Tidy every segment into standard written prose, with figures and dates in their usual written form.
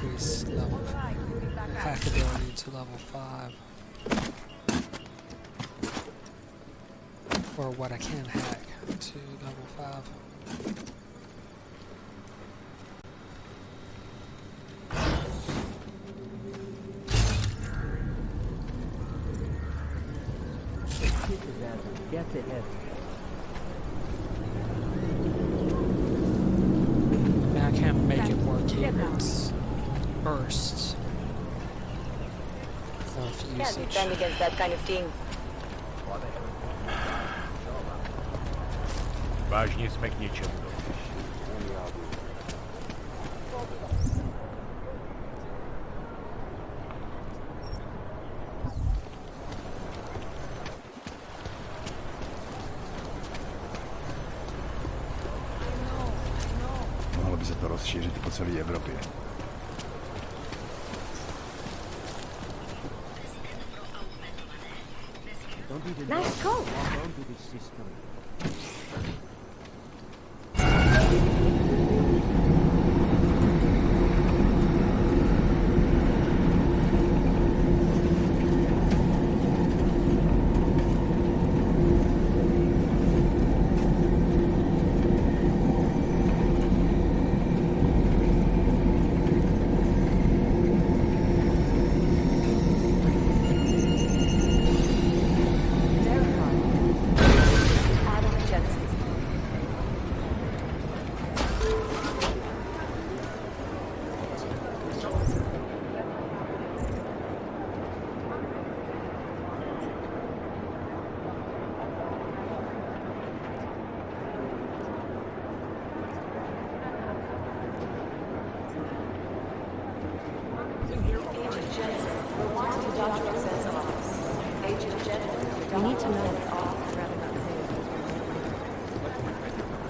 increase level hackability to level 5. Or what I can hack to level 5. Get ahead. And I can't make it work here. It's bursts of Can't usage. stand against that kind of team. Vážně jsme k ničemu. Mohlo by se to rozšířit po celé Evropě. Nice coat.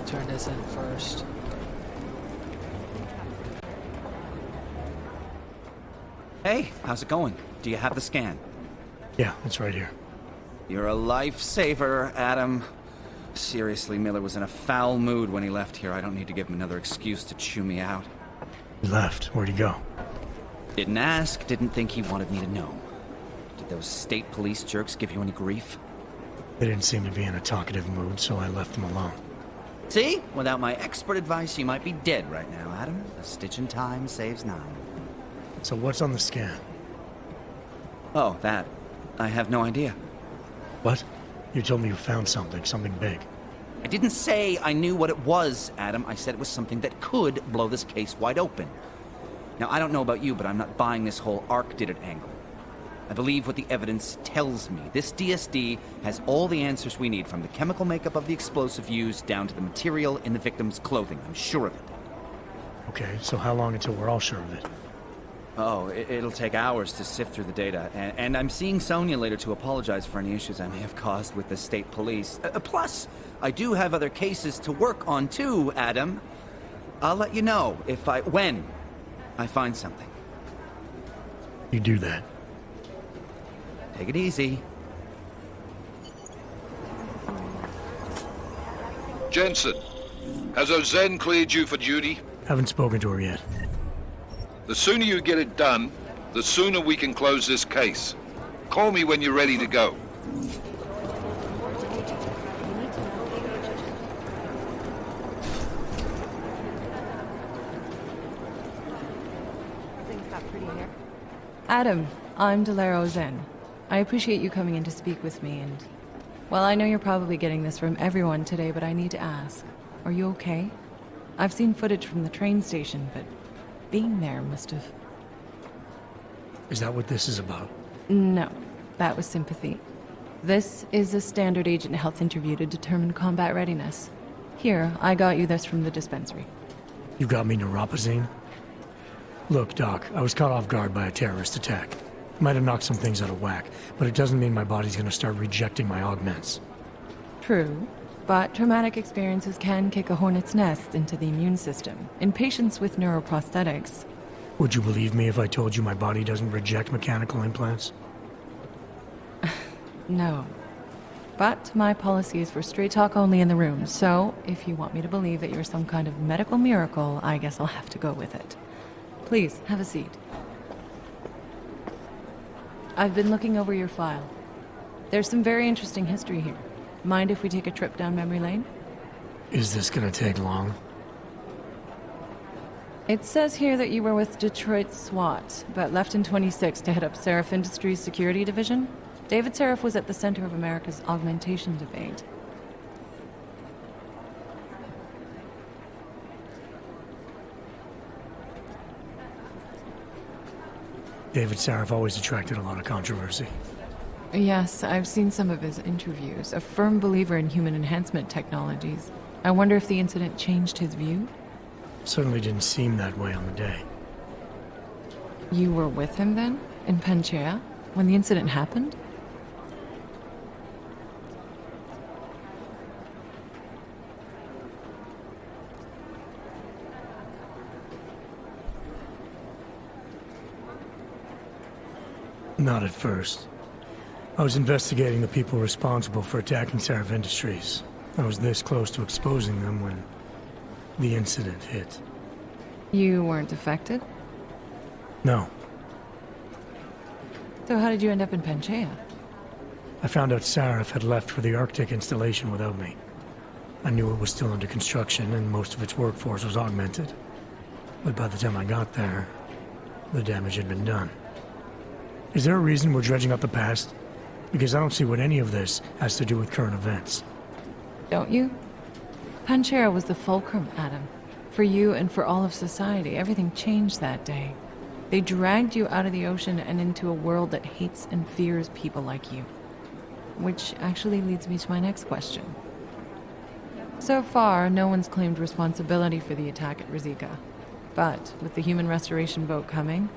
Turn this in first. Hey, how's it going? Do you have the scan? Yeah, it's right here. You're a lifesaver, Adam. Seriously, Miller was in a foul mood when he left here. I don't need to give him another excuse to chew me out. He left. Where'd he go? Didn't ask, didn't think he wanted me to know. Did those state police jerks give you any grief? They didn't seem to be in a talkative mood, so I left them alone. See? Without my expert advice, you might be dead right now, Adam. A stitch in time saves 9. So what's on the scan? Oh, that. I have no idea. What? You told me you found something big. I didn't say I knew what it was, Adam. I said it was something that could blow this case wide open. Now, I don't know about you, but I'm not buying this whole Ark did it angle. I believe what the evidence tells me. This DSD has all the answers we need, from the chemical makeup of the explosive used down to the material in the victim's clothing. I'm sure of it. Okay, so how long until we're all sure of it? Oh, it'll take hours to sift through the data. And I'm seeing Sonia later to apologize for any issues I may have caused with the state police. Plus, I do have other cases to work on too, Adam. I'll let you know when I find something. You do that. Take it easy. Jensen, has Ozen cleared you for duty? Haven't spoken to her yet. The sooner you get it done, the sooner we can close this case. Call me when you're ready to go. Adam, I'm Delaro Zen. I appreciate you coming in to speak with me, and... well, I know you're probably getting this from everyone today, but I need to ask. Are you okay? I've seen footage from the train station, but being there must have... Is that what this is about? No, that was sympathy. This is a standard agent health interview to determine combat readiness. Here, I got you this from the dispensary. You got me neuropazine? Look, Doc, I was caught off guard by a terrorist attack. Might have knocked some things out of whack, but it doesn't mean my body's gonna start rejecting my augments. True, but traumatic experiences can kick a hornet's nest into the immune system. In patients with neuroprosthetics... Would you believe me if I told you my body doesn't reject mechanical implants? No. But my policy is for straight talk only in the room, so if you want me to believe that you're some kind of medical miracle, I guess I'll have to go with it. Please, have a seat. I've been looking over your file. There's some very interesting history here. Mind if we take a trip down memory lane? Is this gonna take long? It says here that you were with Detroit SWAT, but left in 26 to head up Seraph Industries' security division. David Seraph was at the center of America's augmentation debate. David Seraph always attracted a lot of controversy. Yes, I've seen some of his interviews. A firm believer in human enhancement technologies. I wonder if the incident changed his view? Certainly didn't seem that way on the day. You were with him then? In Panchea? When the incident happened? Not at first. I was investigating the people responsible for attacking Seraph Industries. I was this close to exposing them when the incident hit. You weren't affected? No. So how did you end up in Panchea? I found out Seraph had left for the Arctic installation without me. I knew it was still under construction and most of its workforce was augmented. But by the time I got there, the damage had been done. Is there a reason we're dredging up the past? Because I don't see what any of this has to do with current events. Don't you? Panchea was the fulcrum, Adam. For you and for all of society, everything changed that day. They dragged you out of the ocean and into a world that hates and fears people like you. Which actually leads me to my next question. So far, no one's claimed responsibility for the attack at Rizika. But with the human restoration vote coming,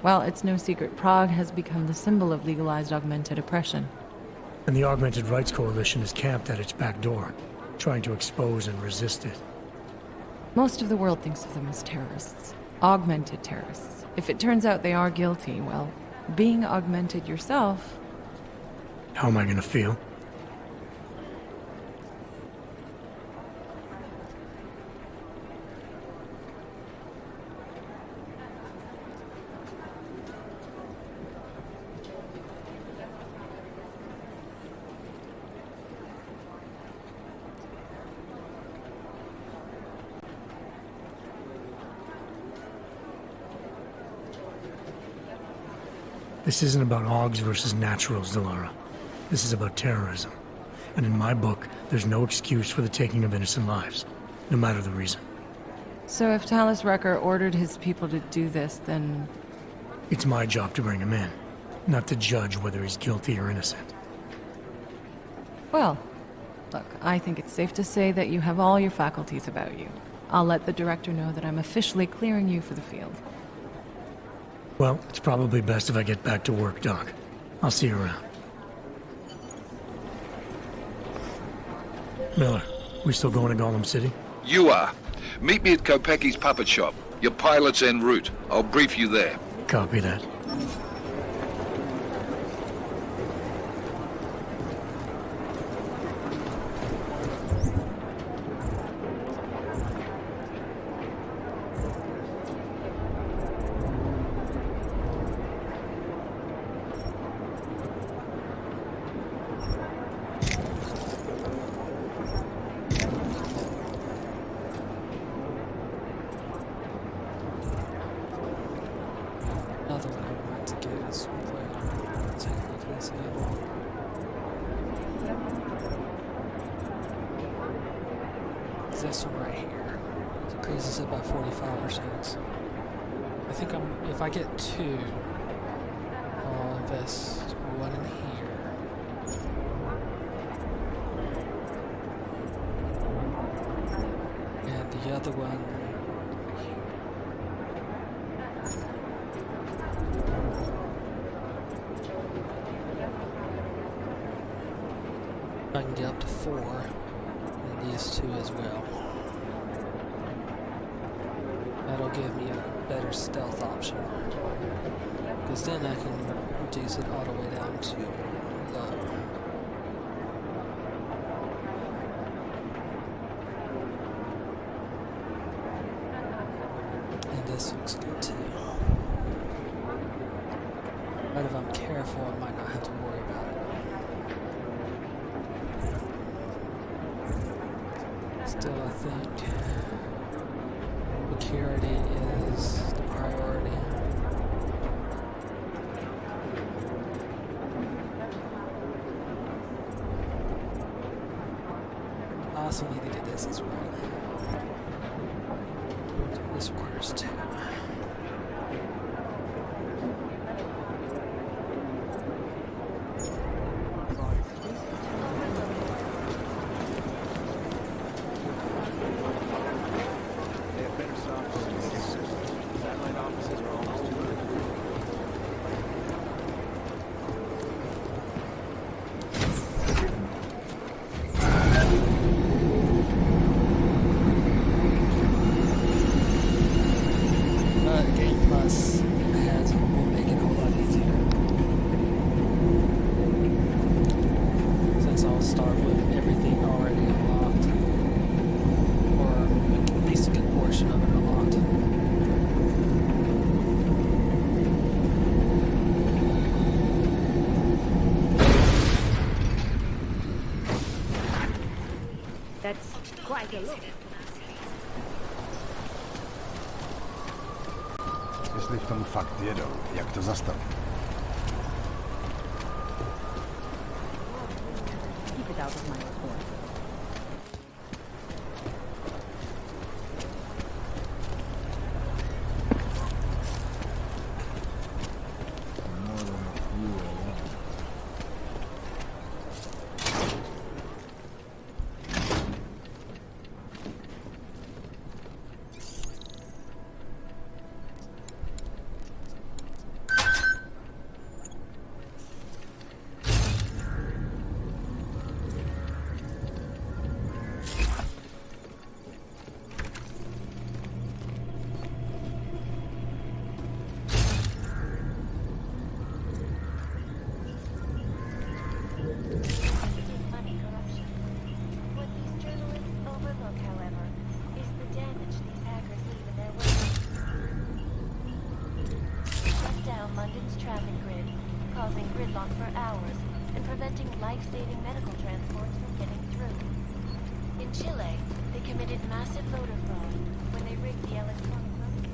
well, it's no secret Prague has become the symbol of legalized augmented oppression. And the Augmented Rights Coalition is camped at its back door, trying to expose and resist it. Most of the world thinks of them as terrorists. Augmented terrorists. If it turns out they are guilty, well, being augmented yourself... How am I gonna feel? This isn't about Augs versus Naturals, Delara. This is about terrorism. And in my book, there's no excuse for the taking of innocent lives, no matter the reason. So if Talus Wrecker ordered his people to do this, then... It's my job to bring him in, not to judge whether he's guilty or innocent. Well, look, I think it's safe to say that you have all your faculties about you. I'll let the director know that I'm officially clearing you for the field. Well, it's probably best if I get back to work, Doc. I'll see you around. Miller, we still going to Gollum City? You are. Meet me at Kopecki's puppet shop. Your pilot's en route. I'll brief you there. Copy that. Another one I want to get as well. Take a look at this again. This one right here. It increases it by 45%. I think if I get two, I'll invest one in here. And the other one I can get up to 4, and these two as well. That'll give me a better stealth option, because then I can reduce it all the way down to low. And this looks good too. But if I'm careful, I might not have to worry about it. Still, I think security is the priority. I also need to get this as well. This requires 2. They have better software. Satellite offices are almost too good. Game Plus has will make it a whole lot easier. Since I'll start with everything already unlocked. Or at least a good portion of it unlocked. That's quite a look. Jestli v tom fakt jedou, jak to zastavit? Keep it out of my report. Money corruption. What these journalists overlook, however, is the damage these hackers leave in their wake. Shut down London's traffic grid, causing gridlock for hours and preventing life-saving medical transports from getting through. In Chile, they committed massive voter fraud when they rigged the electronic voting.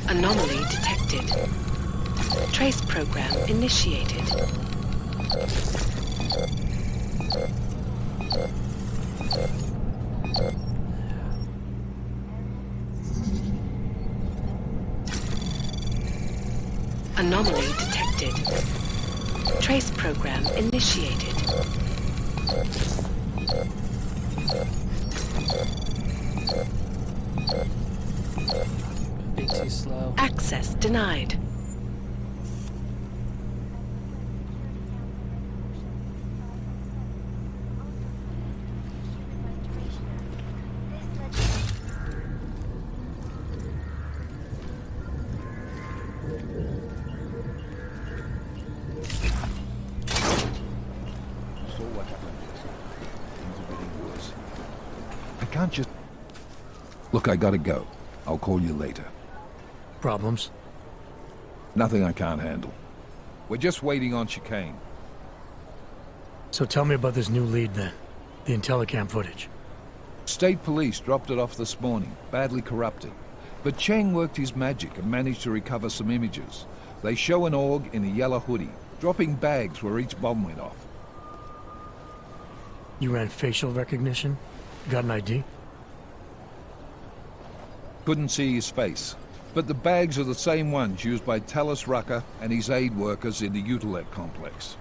Anomaly detected. Trace program initiated. Anomaly detected. Trace program initiated. Be too slow. Access denied. So what happened is, things are getting worse. I can't just... Look, I gotta go. I'll call you later. Problems? Nothing I can't handle. We're just waiting on chicane. So tell me about this new lead then. The Intellicam footage. State police dropped it off this morning, badly corrupted. But Cheng worked his magic and managed to recover some images. They show an org in a yellow hoodie, dropping bags where each bomb went off. You ran facial recognition? Got an ID? Couldn't see his face. But the bags are the same ones used by Talis Rucker and his aid workers in the Utilec complex.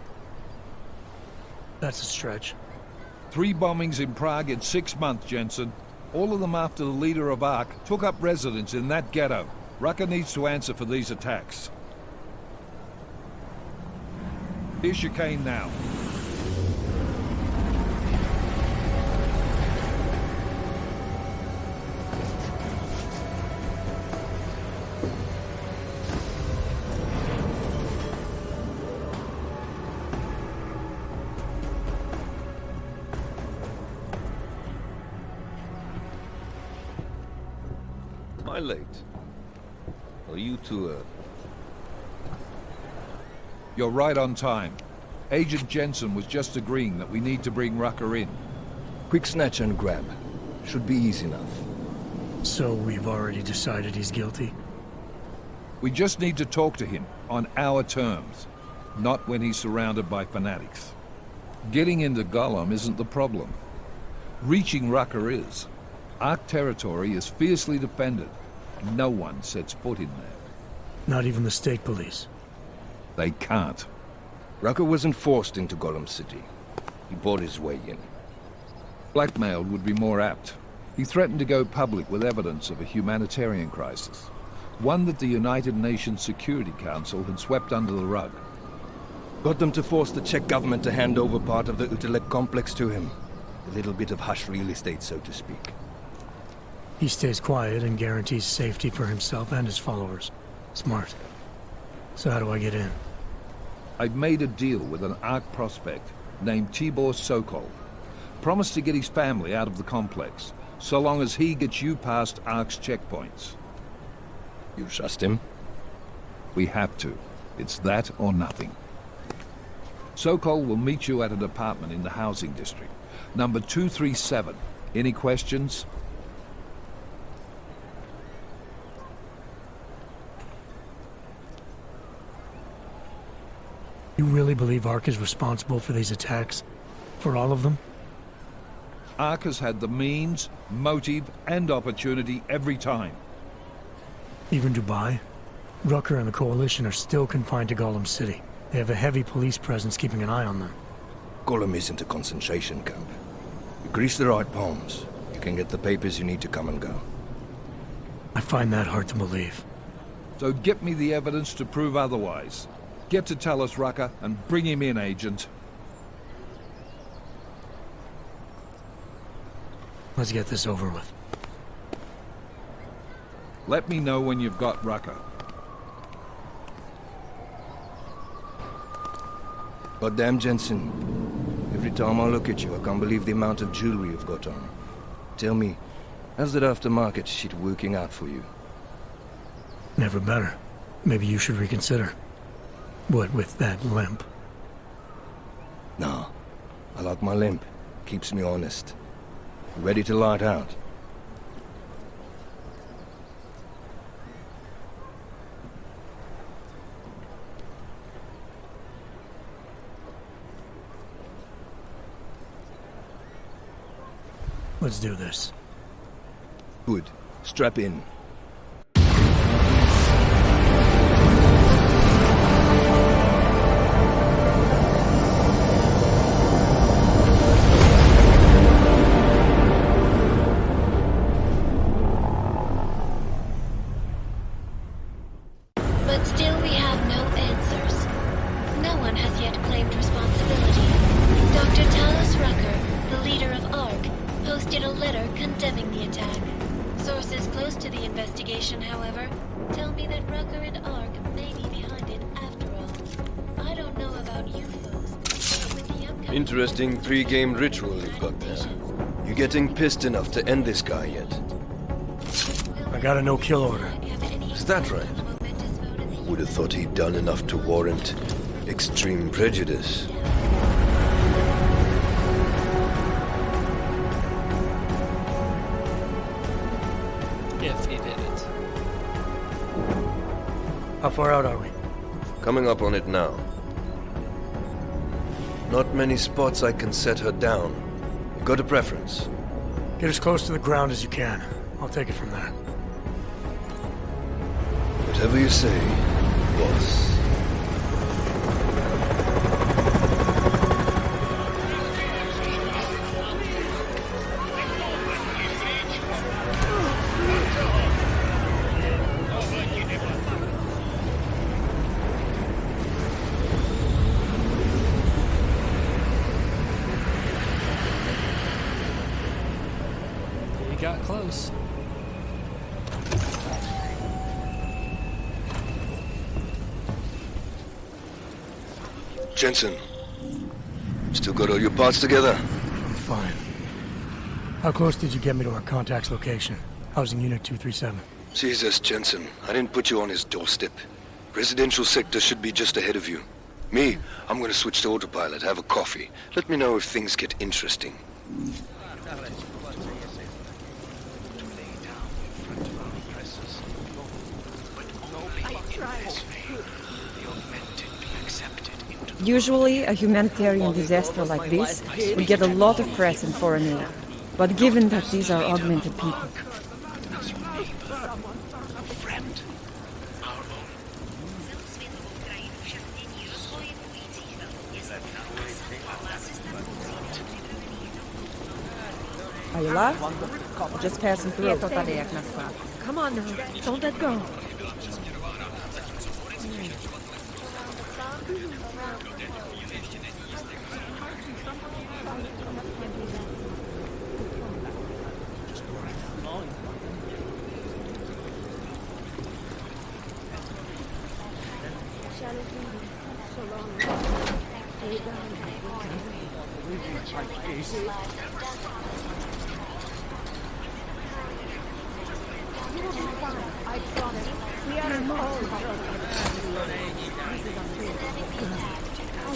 That's a stretch. 3 bombings in Prague in 6 months, Jensen. All of them after the leader of ARC took up residence in that ghetto. Rucker needs to answer for these attacks. Here's chicane now. I late? Are you too early? You're right on time. Agent Jensen was just agreeing that we need to bring Rucker in. Quick snatch and grab. Should be easy enough. So we've already decided he's guilty? We just need to talk to him on our terms, not when he's surrounded by fanatics. Getting into Gollum isn't the problem. Reaching Rucker is. Ark territory is fiercely defended. No one sets foot in there. Not even the state police? They can't. Rucker wasn't forced into Gollum City. He bought his way in. Blackmailed would be more apt. He threatened to go public with evidence of a humanitarian crisis, one that the United Nations Security Council had swept under the rug. Got them to force the Czech government to hand over part of the Utelek complex to him. A little bit of hush real estate, so to speak. He stays quiet and guarantees safety for himself and his followers. Smart. So how do I get in? I've made a deal with an Ark prospect named Tibor Sokol. Promised to get his family out of the complex, so long as he gets you past Ark's checkpoints. You trust him? We have to. It's that or nothing. Sokol will meet you at an apartment in the housing district. Number 237. Any questions? You really believe Ark is responsible for these attacks? For all of them? Ark has had the means, motive, and opportunity every time. Even Dubai? Rucker and the Coalition are still confined to Gollum City. They have a heavy police presence keeping an eye on them. Gollum isn't a concentration camp. You grease the right palms, you can get the papers you need to come and go. I find that hard to believe. So get me the evidence to prove otherwise. Get to Talus Rucker and bring him in, Agent. Let's get this over with. Let me know when you've got Rucker. Goddamn, Jensen. Every time I look at you, I can't believe the amount of jewelry you've got on. Tell me, how's that aftermarket shit working out for you? Never better. Maybe you should reconsider. What with that limp? Nah. I like my limp. Keeps me honest. Ready to light out. Let's do this. Good. Strap in. But still we have no answers. No one has yet claimed responsibility. Dr. Talus Rucker, the leader of ARC, posted a letter condemning the attack. Sources close to the investigation, however, tell me that Rucker and ARC may be behind it after all. I don't know about you folks, but with the upcoming... Interesting pre-game ritual you've got there. You getting pissed enough to end this guy yet? I got a no-kill order. Is that right? Would have thought he'd done enough to warrant extreme prejudice. If he did it. How far out are we? Coming up on it now. Not many spots I can set her down. You got a preference? Get as close to the ground as you can. I'll take it from there. Whatever you say, boss. He got close. Jensen, still got all your parts together? I'm fine. How close did you get me to our contact's location? Housing Unit 237. Jesus, Jensen. I didn't put you on his doorstep. Residential sector should be just ahead of you. Me, I'm gonna switch to autopilot, have a coffee. Let me know if things get interesting. Usually, a humanitarian disaster like this will get a lot of press in foreign aid. But given that these are augmented people, are you lost? Or just passing through? Come on now, don't let go.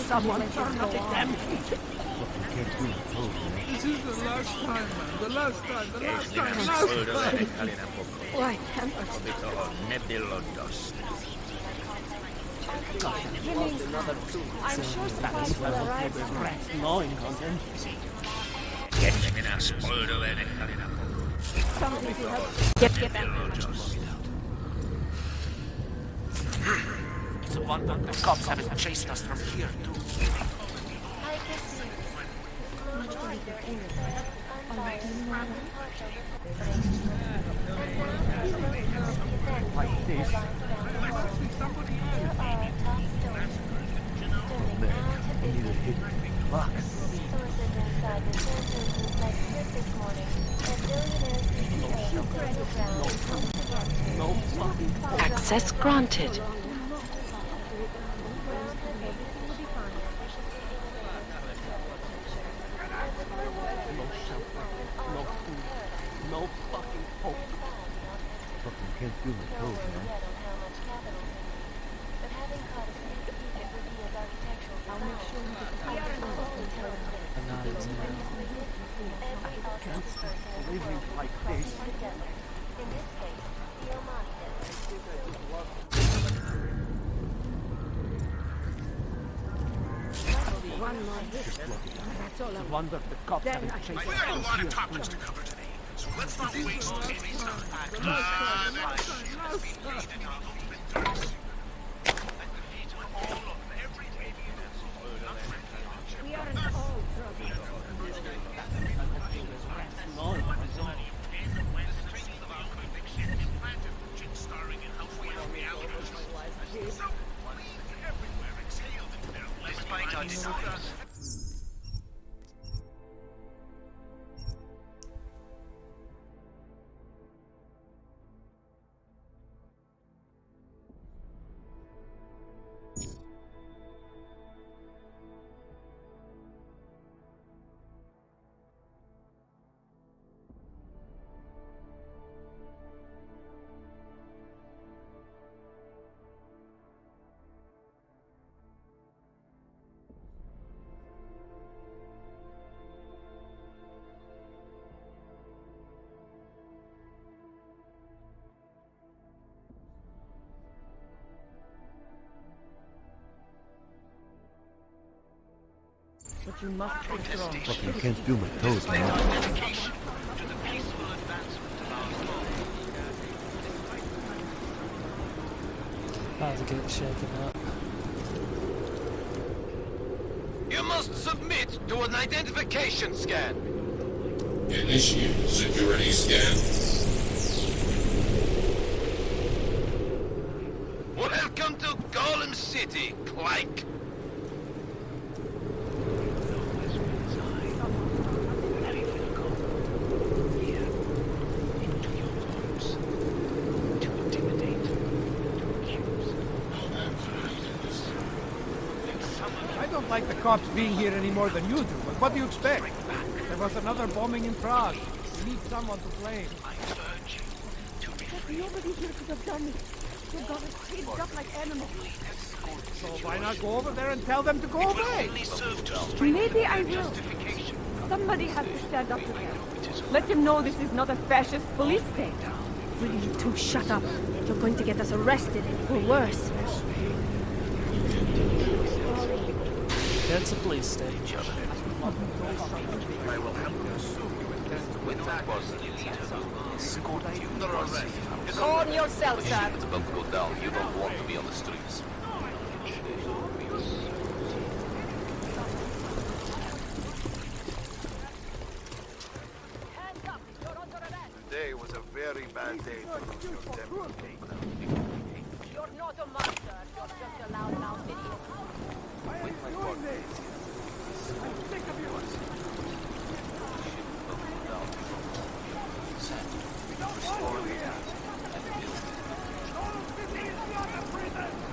Someone turn up the damn heat. This is the last time, man. The last time. Why can't I I'm sure supplies will arrive soon. Knowing content. Something to help. Get them. It's a wonder the cops haven't chased us from here, too. Like this. I need a hit. Fuck. Access granted. No fucking hope. Fucking can't do my toes, man. I'll make sure you get the can't live like this. One more hit. That's all I wonder if the cops haven't chased us. We got a lot of topics to cover today, so let's not waste any time. We aren't all trouble. Despite our desires. But you must control. Fucking can't do my toes, man. About to get shaken up. You must submit to an identification scan. Initiate security scan. Welcome to Golem City, Clank. I don't like the cops being here any more than you do, but what do you expect? There was another bombing in Prague. We need someone to blame. Nobody here could have done it. They got us chained up like animals. So why not go over there and tell them to go away? Maybe I will. Somebody has to stand up to them. Let them know this is not a fascist police state. Will you two shut up? You're going to get us arrested, or worse. That's a police state. I will help you soon. With that was the leader. Escort you under arrest. Calm yourself, sir. It's about to go down. You don't want to be on the streets. Today was a very bad day for those condemned people. You're not a monster. You're just a loudmouth idiot. With my partner. I'm sick of you.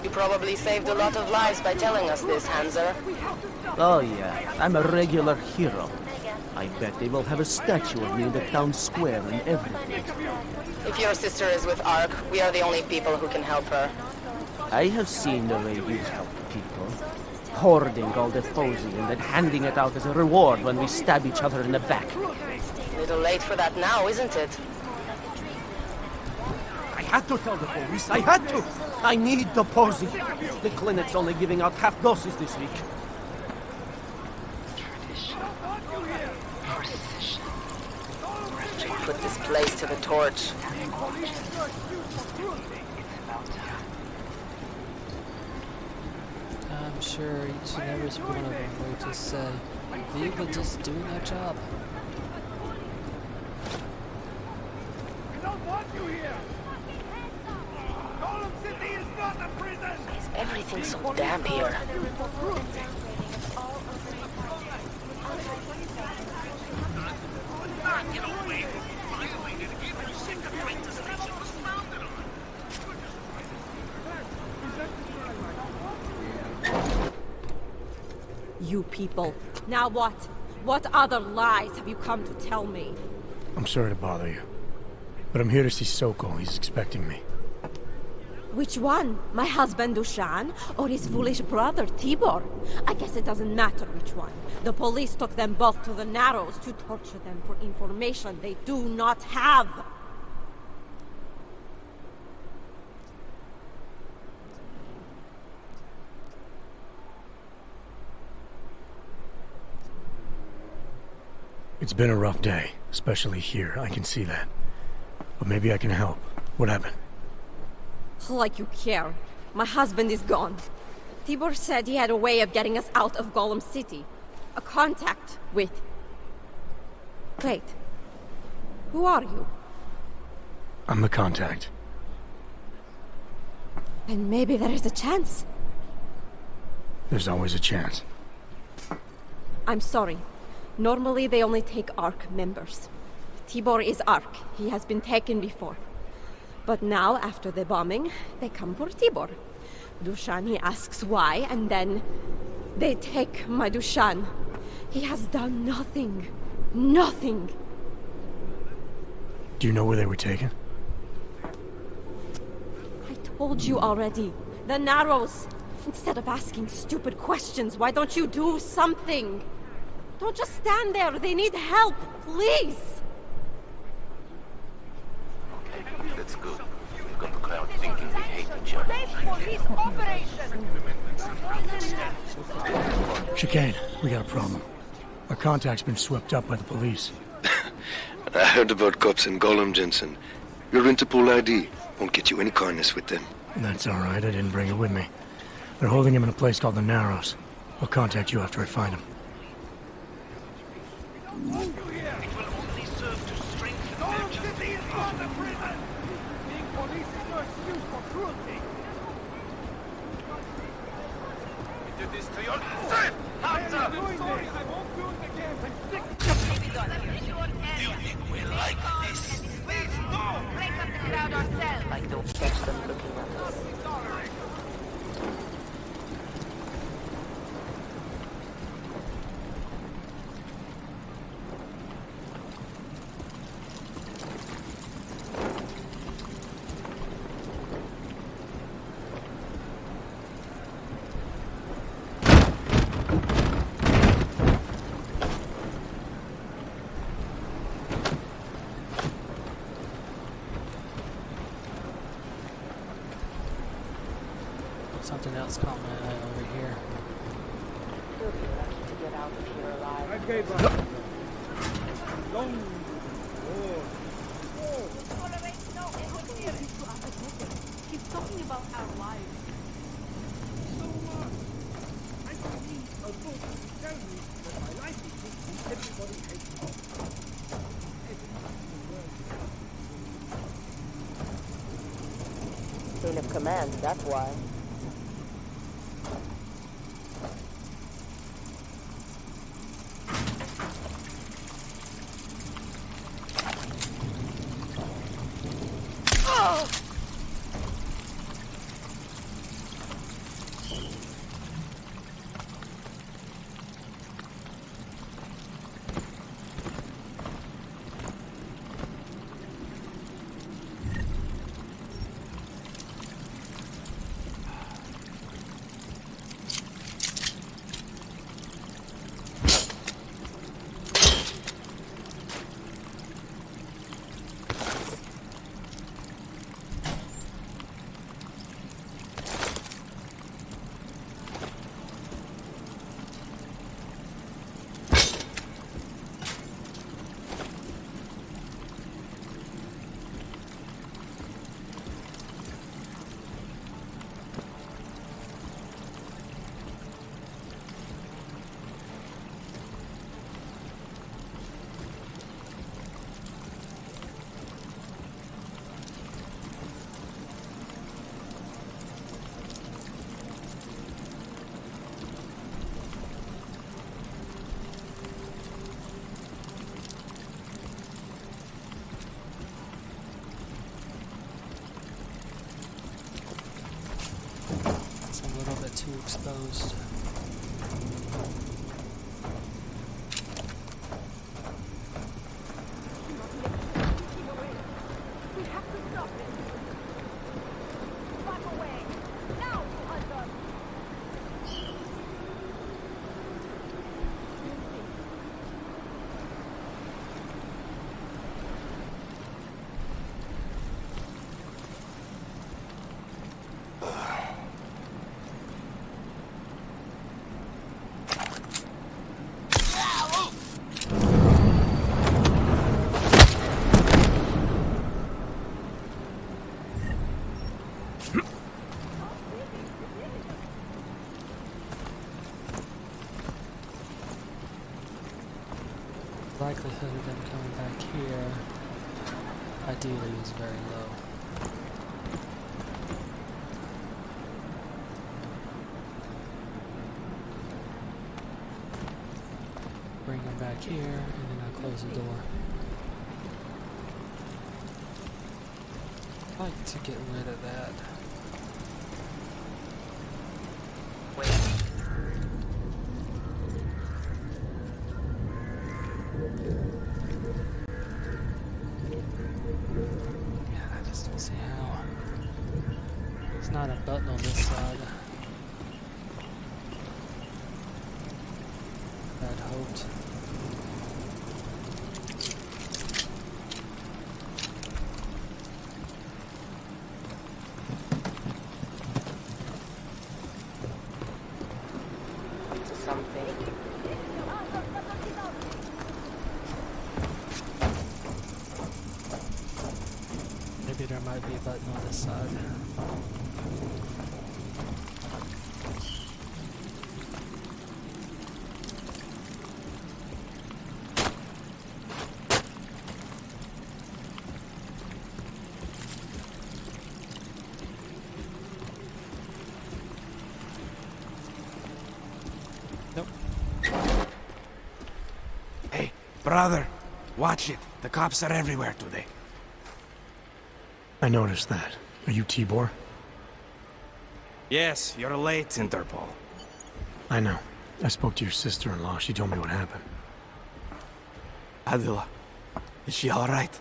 You probably saved a lot of lives by telling us this, Hanser. Oh yeah, I'm a regular hero. I bet they will have a statue of me in the town square and everything. If your sister is with Ark, we are the only people who can help her. I have seen the way you help people. Hoarding all the posy and then handing it out as a reward when we stab each other in the back. A little late for that now, isn't it? I had to tell the police, I had to! I need the posy. The clinic's only giving out half doses this week. Put this place to the torch. I'm sure each and every one of them will just say, we were just doing our job. We don't want you here. Golem City is not a prison. Is everything so damp here? You people. Now what? What other lies have you come to tell me? I'm sorry to bother you, but I'm here to see Soko. He's expecting me. Which one? My husband Dushan or his foolish brother Tibor? I guess it doesn't matter which one. The police took them both to the Narrows to torture them for information they do not have. It's been a rough day, especially here. I can see that. But maybe I can help. What happened? Like you care. My husband is gone. Tibor said he had a way of getting us out of Golem City. A contact with... Wait. Who are you? I'm the contact. And maybe there is a chance. There's always a chance. I'm sorry. Normally they only take ARC members. Tibor is ARC. He has been taken before. But now, after the bombing, they come for Tibor. Dushan, he asks why, and then they take my Dushan. He has done nothing. Nothing. Do you know where they were taken? I told you already. The Narrows. Instead of asking stupid questions, why don't you do something? Don't just stand there. They need help. Please. Okay, that's good. We've got the crowd thinking we hate each other. Chicane, we got a problem. Our contact's been swept up by the police. I heard about cops in Golem, Jensen. Your Interpol ID won't get you any kindness with them. That's all right. I didn't bring it with me. They're holding him in a place called the Narrows. I'll contact you after I find him. It will only serve to strengthen their City is not a prison! Being police is no excuse for cruelty. We did this to your son! Hands up! I won't do it again. I'm sick. You think we like this? Please, no! Break up the crowd ourselves. I don't catch them looking at us. Something else caught my eye over here. You'll be lucky to get out of here alive. He's talking about our lives. So what? I don't need a book to tell me that my life is different. Everybody hates me. Chain of command, that's why. It's a little bit too exposed. We have to stop it. Back away. Now, Hunter. Likelihood of them coming back here ideally is very low. Bring them back here and then I'll close the door. I'd like to get rid of that. Yeah, I just don't see how. There's not a button on this side. I'd hoped. Something. Maybe there might be a button on this side. Hey, brother, watch it. The cops are everywhere today. I noticed that. Are you Tibor? Yes, you're late, Interpol. I know. I spoke to your sister-in-law. She told me what happened. Adila, is she all right?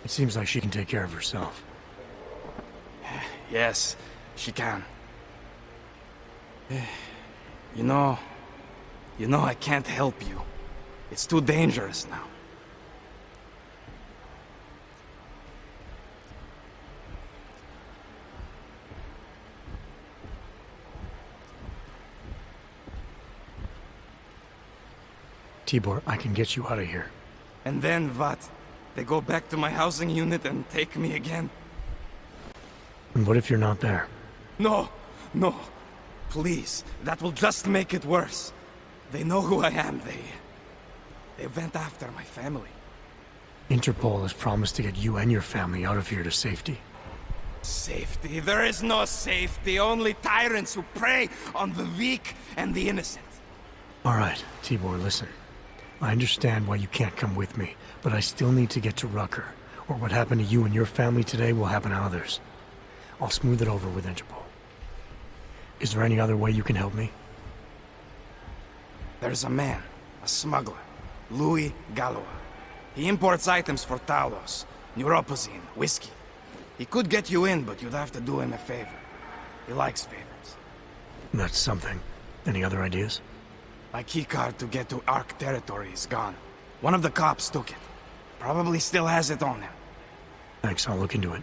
It seems like she can take care of herself. Yes, she can. You know, I can't help you. It's too dangerous now. Tibor, I can get you out of here. And then what? They go back to my housing unit and take me again? And what if you're not there? No, no. Please, that will just make it worse. They know who I am. They went after my family. Interpol has promised to get you and your family out of here to safety. Safety? There is no safety. Only tyrants who prey on the weak and the innocent. All right, Tibor, listen. I understand why you can't come with me, but I still need to get to Rucker, or what happened to you and your family today will happen to others. I'll smooth it over with Interpol. Is there any other way you can help me? There's a man, a smuggler, Louis Galois. He imports items for Talos, neuropozyne, whiskey. He could get you in, but you'd have to do him a favor. He likes favors. That's something. Any other ideas? My keycard to get to Ark territory is gone. One of the cops took it. Probably still has it on him. Thanks, I'll look into it.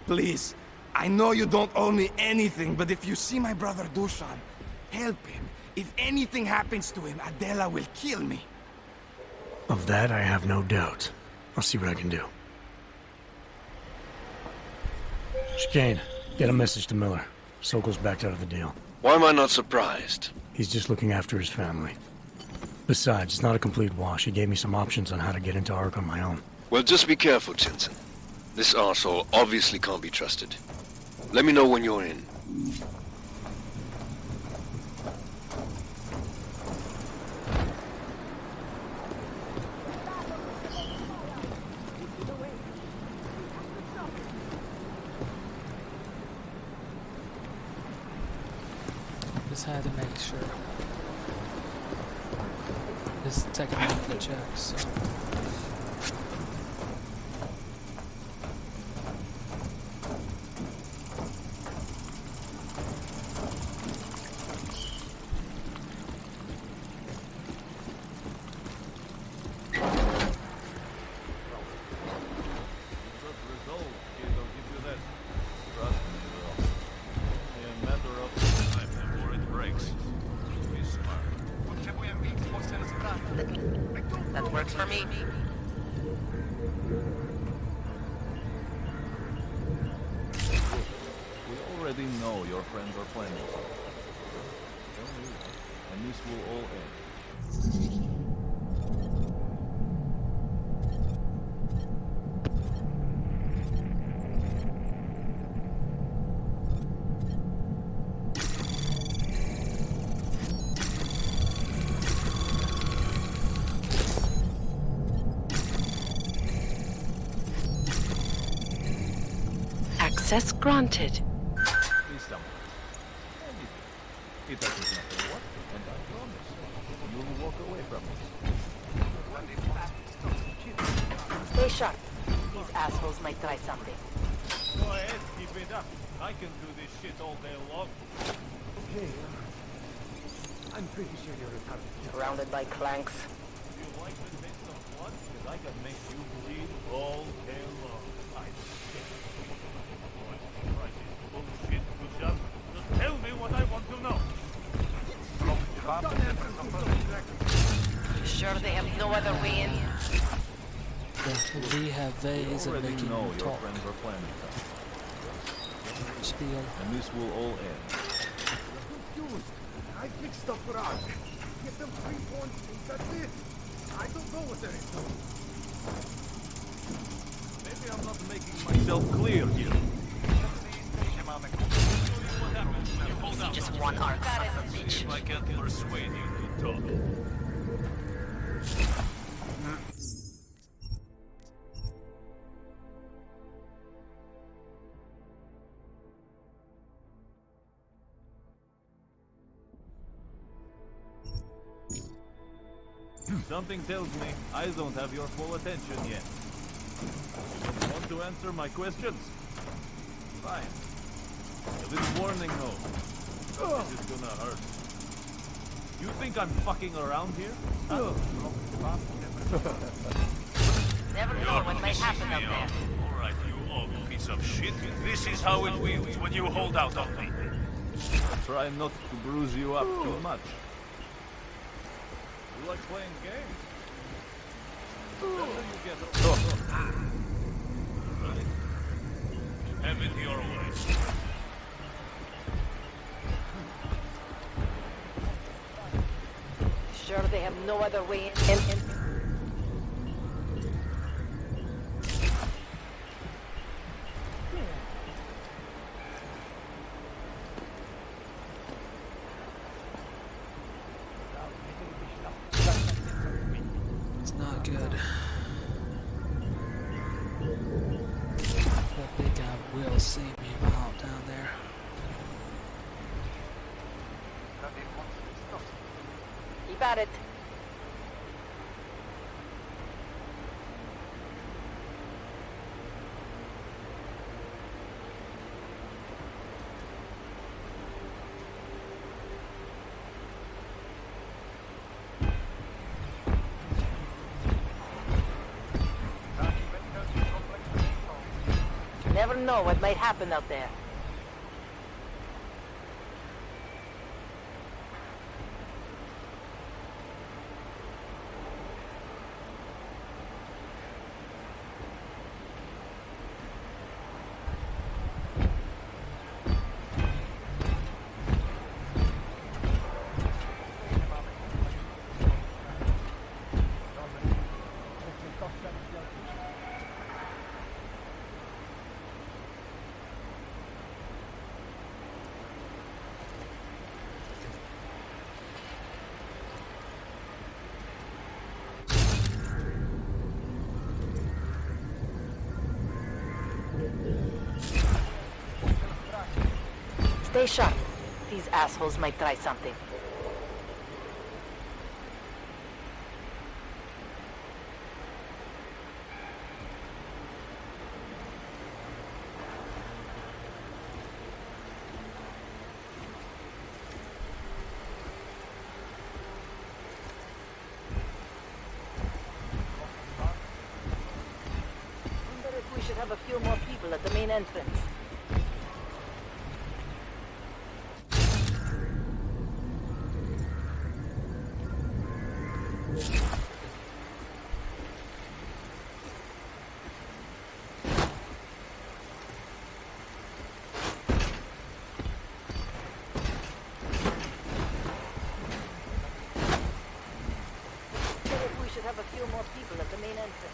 Please, I know you don't owe me anything, but if you see my brother Dushan, help him. If anything happens to him, Adela will kill me. Of that, I have no doubt. I'll see what I can do. Chicane, get a message to Miller. Sokol's backed out of the deal. Why am I not surprised? He's just looking after his family. Besides, it's not a complete wash. He gave me some options on how to get into Ark on my own. Well, just be careful, Jensen. This arsehole obviously can't be trusted. Let me know when you're in. Just had to make sure. Just taking off the checks, so. That works for me. We already know your friends are planning something. Don't leave, and this will all end. Access granted. Please someone. Anything. It doesn't matter what, and I promise you will walk away from it. Stay sharp. These assholes might try something. Go ahead, keep it up. I can do this shit all day long. Okay, I'm pretty sure you're recovered. Surrounded by clanks. Do you like the taste of blood? Because I can make you bleed all day long. I bullshit, Dushan. Just tell me what I want to know. You sure they have no other way in? We have ways of making know you your talk. friends are planning something. Spiel. And this will all end. Dude, I fixed stuff for Ark. Get them 3 points and that's it. I don't know what there is to. Maybe I'm not making myself clear here. See just one Ark, son of a bitch. If I can't persuade you to talk. Something tells me I don't have your full attention yet. You don't want to answer my questions? Fine. A little warning though. This is gonna hurt. You think I'm fucking around here? Huh? Never know what might happen up there. Alright, you old piece of shit. This is how it feels when you hold out on me. Try not to bruise you up too much. You like playing games? When do you get Right. Have it your way. Sure they have no other way in. It's not good. That big guy will see me if I hop down there. Keep at it. Never know what might happen out there. Stay sharp. These assholes might try something. Wonder if we should have a few more people at the main entrance. We should have a few more people at the main entrance.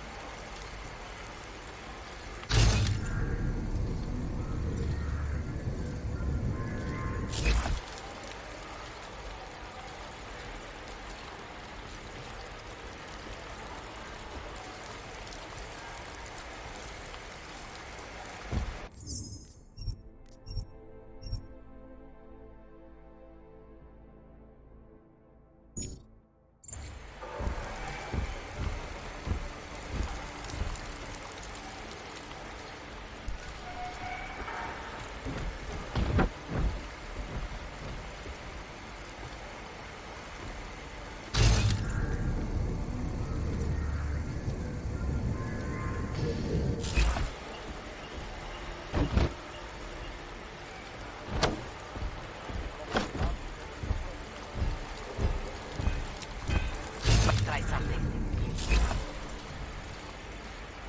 Try something.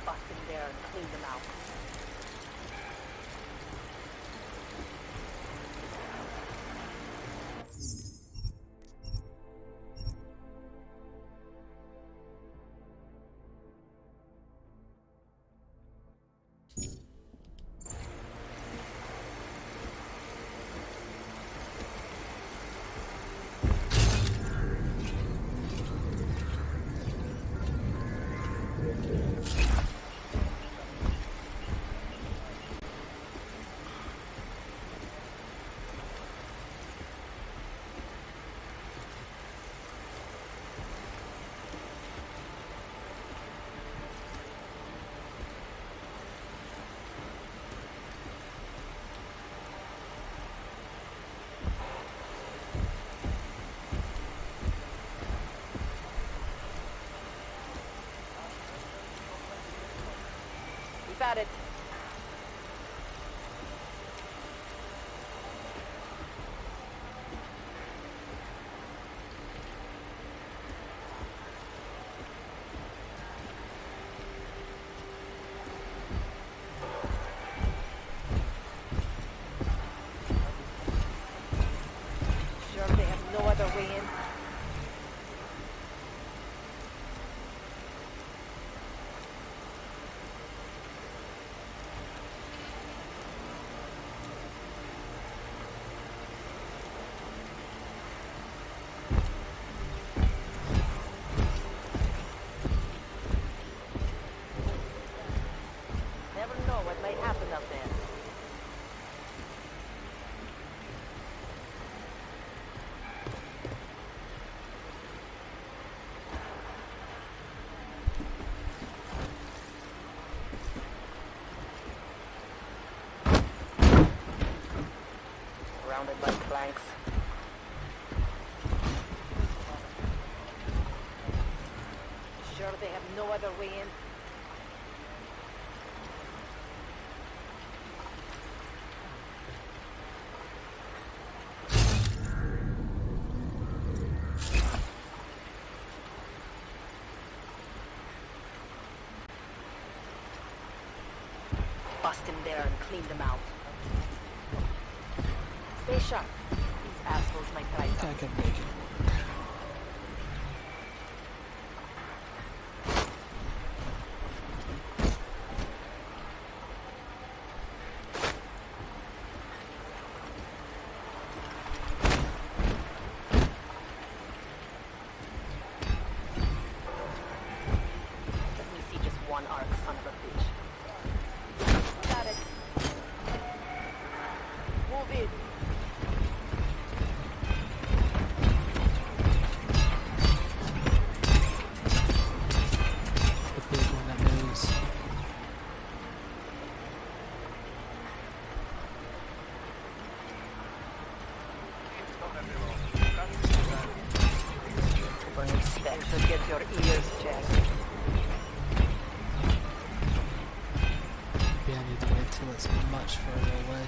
Bust in there and clean them out. Keep at it. Clanks. Sure they have no other way in? Bust him there and clean them out. Stay sharp. These assholes might try I think I can make it. Let me see just one arc, son of a bitch. Got it. Move in. The big one that moves. Inspector, get your ears checked. Maybe I need to wait till it's much further away.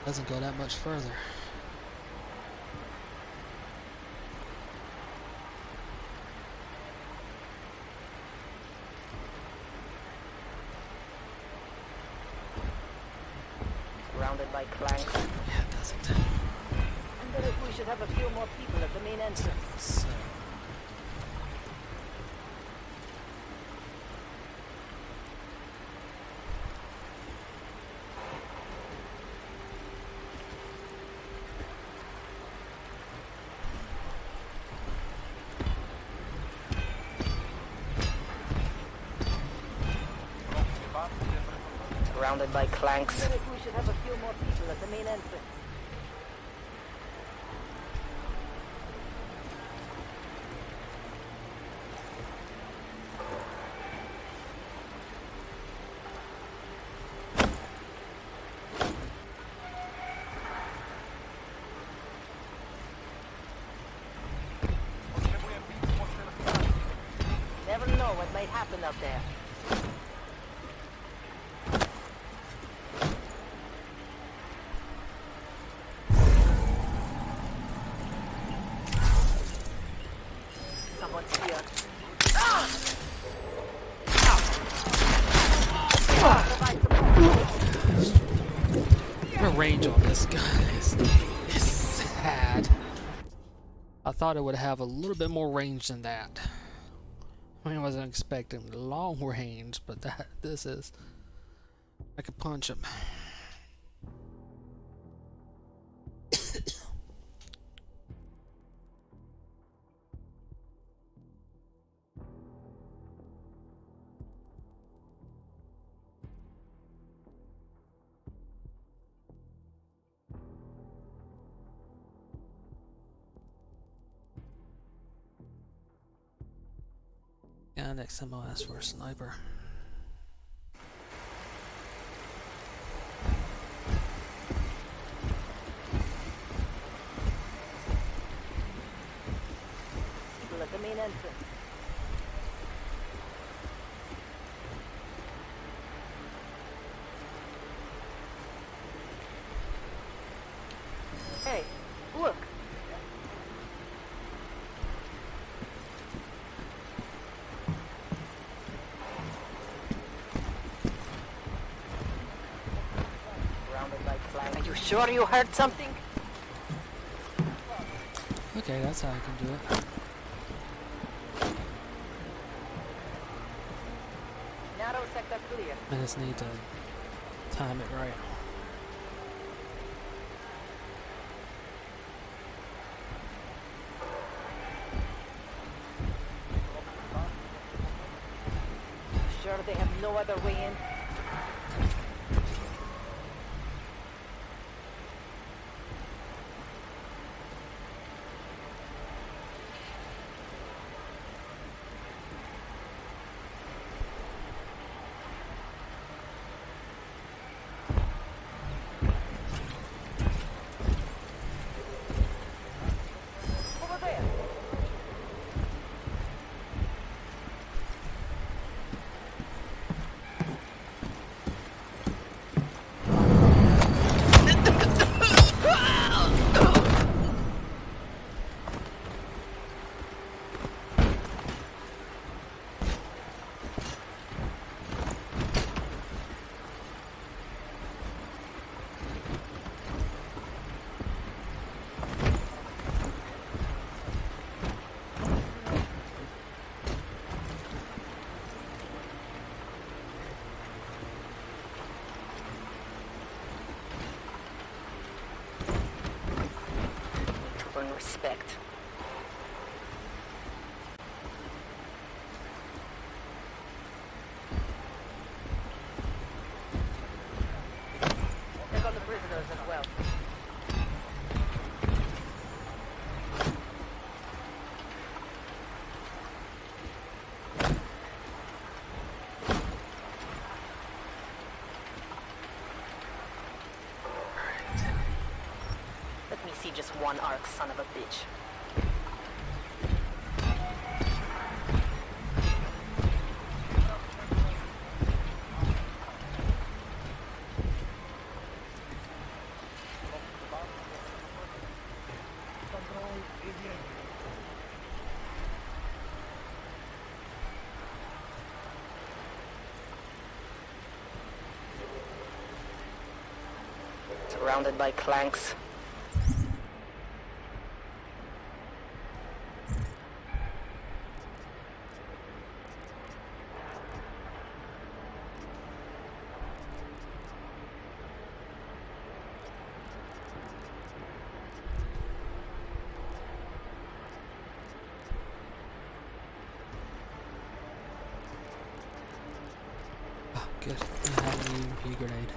Doesn't go that much further. Surrounded by Clanks. Yeah, it doesn't. Wonder if we should have a few more people at the main entrance. So. Surrounded by Clanks. Wonder if we should have a few more people at the main entrance. Never know what might happen up there. Someone's here. The range on this gun is sad. I thought it would have a little bit more range than that. I mean, I wasn't expecting long range, but this is. I could punch him. Yeah, next time I'll ask for a sniper. People at the main entrance. Hey, look. Are you sure you heard something? Okay, that's how I can do it. Narrow sector clear. I just need to time it right. Sure they have no other way in? earn respect. Check on the prisoners as well. Let me see just one arc, son of a bitch. Surrounded by clanks. Oh, good. I have an EMP grenade.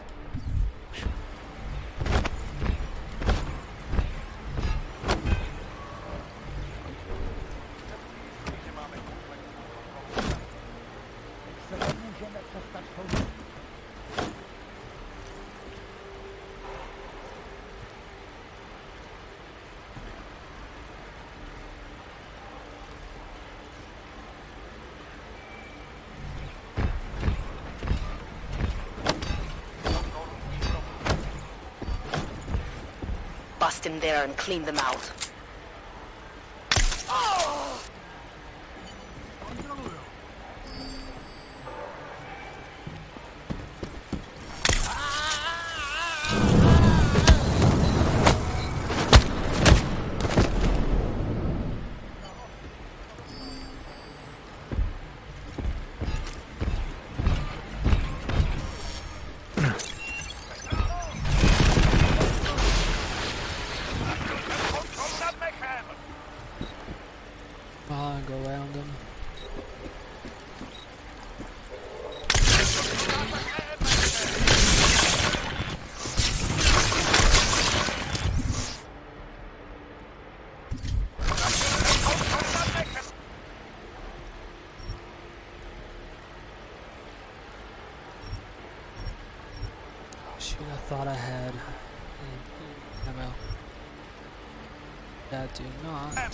Bust in there and clean them out. Go around them. Oh shoot, I thought I had ammo. I do not.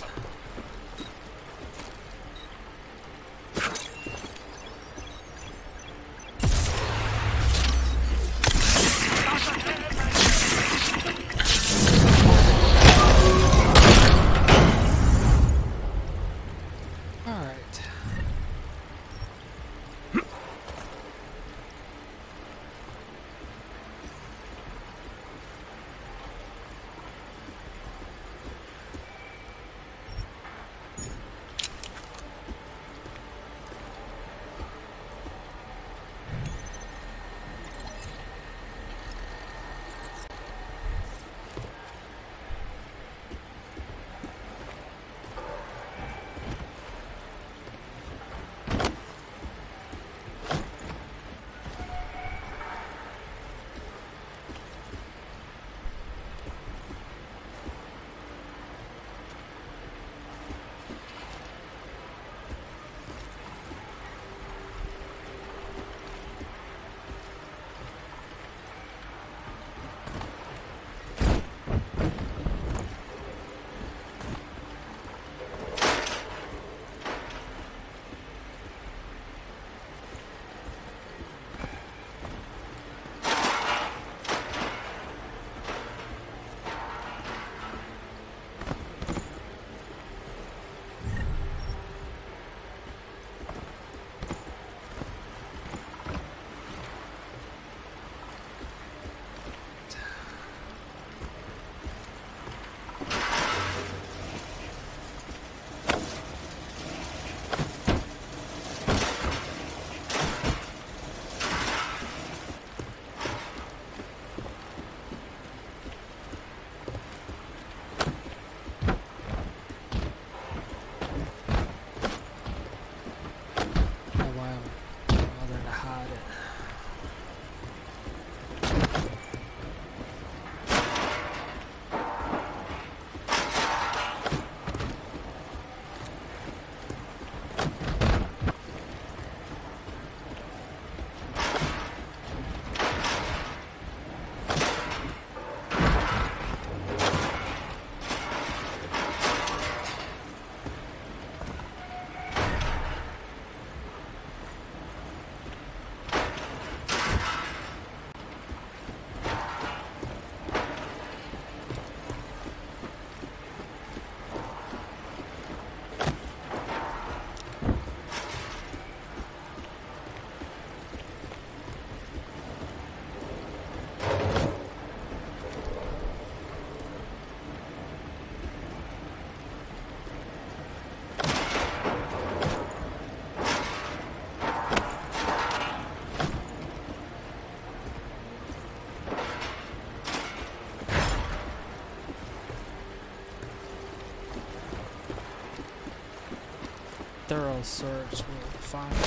thorough search will find it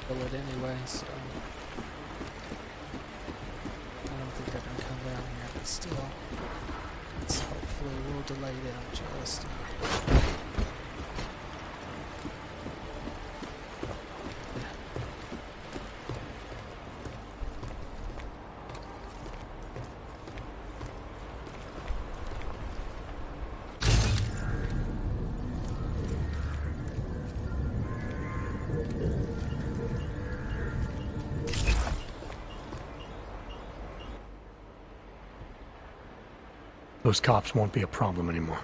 anyway, so I don't think they're gonna come down here, but still, let's hopefully we'll delay them just. Those cops won't be a problem anymore.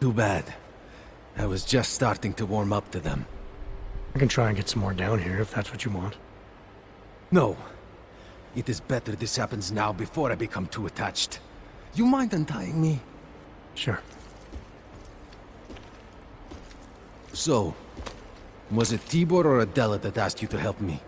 Too bad. I was just starting to warm up to them. I can try and get some more down here if that's what you want. No. It is better this happens now before I become too attached. You mind untying me? Sure. So, was it Tibor or Adela that asked you to help me?